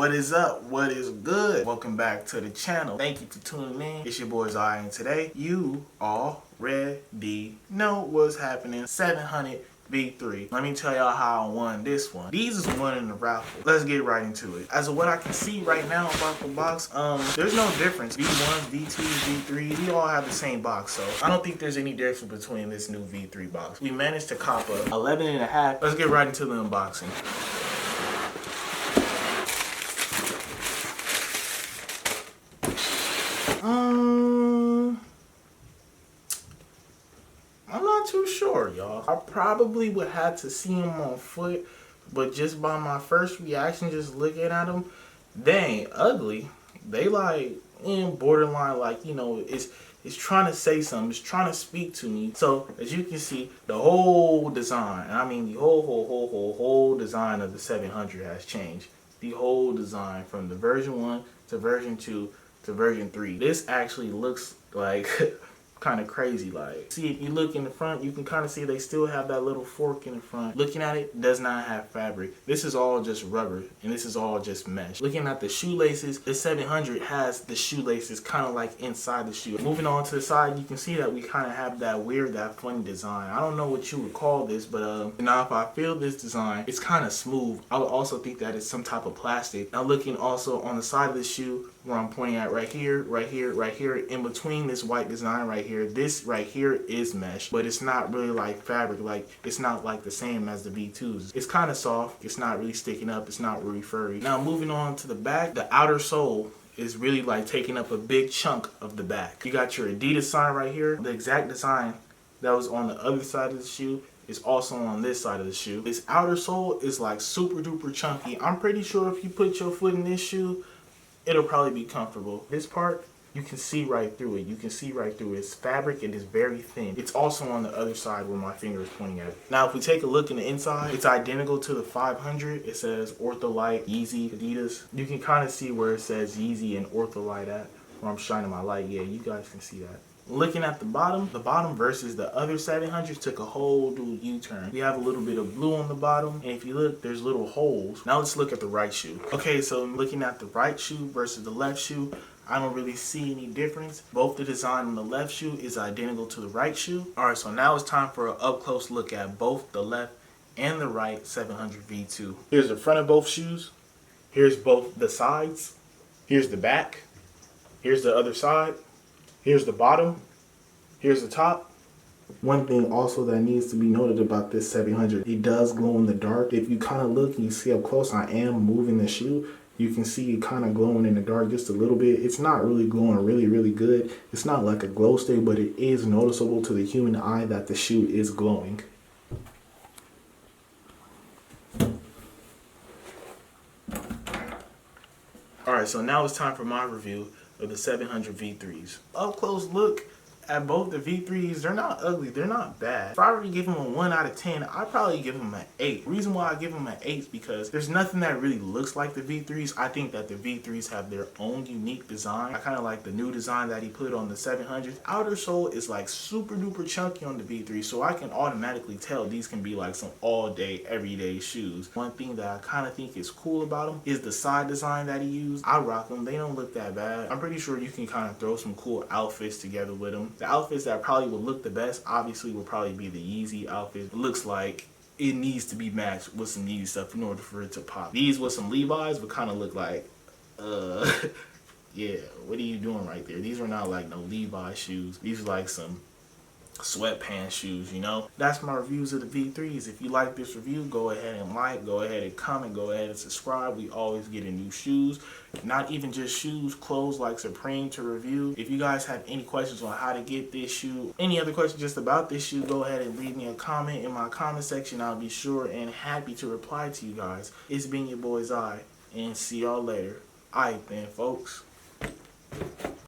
What is up? What is good? Welcome back to the channel. Thank you for tuning in. It's your boy Azael, and today you already know what's happening. 700 V3. Let me tell y'all how I won this one. These is one in the raffle. Let's get right into it. As of what I can see right now about the box, there's no difference. V1s, V2s, V3s, we all have the same box, so I don't think there's any difference between this new V3 box. We managed to cop a 11 and a half. Let's get right into the unboxing. I'm not too sure, y'all. I probably would have to see them on foot, but just by my first reaction, just looking at them, they ain't ugly. They like in borderline, like, you know, it's trying to say something. It's trying to speak to me. So as you can see, the whole design, I mean the whole design of the 700 has changed. The whole design from the version 1 to version 2 to version 3. This actually looks like kind of crazy. Like, see, if you look in the front, you can kind of see they still have that little fork in the front. Looking at it, does not have fabric. This is all just rubber, and this is all just mesh. Looking at the shoelaces, the 700 has the shoelaces kind of like inside the shoe. Moving on to the side, you can see that we kind of have that weird, that funny design. I don't know what you would call this, but now if I feel this design, it's kind of smooth. I would also think that it's some type of plastic. Now looking also on the side of the shoe, where I'm pointing at right here, in between this white design right here, this right here is mesh, but it's not really like fabric. Like, it's not like the same as the V2s. It's kind of soft. It's not really sticking up. It's not really furry. Now moving on to the back, the outer sole is really like taking up a big chunk of the back. You got your Adidas sign right here. The exact design that was on the other side of the shoe is also on this side of the shoe. This outer sole is like super duper chunky. I'm pretty sure if you put your foot in this shoe, it'll probably be comfortable. This part, you can see right through it. You can see right through it. It's fabric. It is very thin. It's also on the other side where my finger is pointing at it. Now, if we take a look in the inside, it's identical to the 500. It says Ortholite, Yezzy, Adidas. You can kind of see where it says Yezzy and Ortholite at, where I'm shining my light. Yeah, you guys can see that. Looking at the bottom versus the other 700s took a whole new U-turn. We have a little bit of blue on the bottom, and if you look, there's little holes. Now let's look at the right shoe. Okay, so looking at the right shoe versus the left shoe, I don't really see any difference. Both the design on the left shoe is identical to the right shoe. All right, so now it's time for an up-close look at both the left and the right 700 V2. Here's the front of both shoes. Here's both the sides. Here's the back. Here's the other side. Here's the bottom. Here's the top. One thing also that needs to be noted about this 700, it does glow in the dark. If you kind of look and you see up close, I am moving the shoe. You can see it kind of glowing in the dark just a little bit. It's not really glowing really good. It's not like a glow stick, but it is noticeable to the human eye that the shoe is glowing. Alright, so now it's time for my review of the 700 V3s. Up close look at both the V3s, they're not ugly, they're not bad. If I were to give them a 1 out of 10, I'd probably give them an 8. The reason why I give them an 8 is because there's nothing that really looks like the V3s. I think that the V3s have their own unique design. I kind of like the new design that he put on the 700s. Outer sole is like super duper chunky on the V3, so I can automatically tell these can be like some all day, everyday shoes. One thing that I kind of think is cool about them is the side design that he used. I rock them, they don't look that bad. I'm pretty sure you can kind of throw some cool outfits together with them. The outfits that probably would look the best, obviously, would probably be the Yezzy outfit. It looks like it needs to be matched with some Yezzy stuff in order for it to pop. These with some Levi's would kind of look like, yeah, what are you doing right there? These are not like no Levi's shoes. These are like some sweatpants shoes, you know. That's my reviews of the V3s. If you like this review, go ahead and like, go ahead and comment, go ahead and subscribe. We always get new shoes, not even just shoes, clothes like Supreme to review. If you guys have any questions on how to get this shoe, any other questions just about this shoe, go ahead and leave me a comment in my comment section. I'll be sure and happy to reply to you guys. It's been your boy Zai, and see y'all later. Alright then, folks.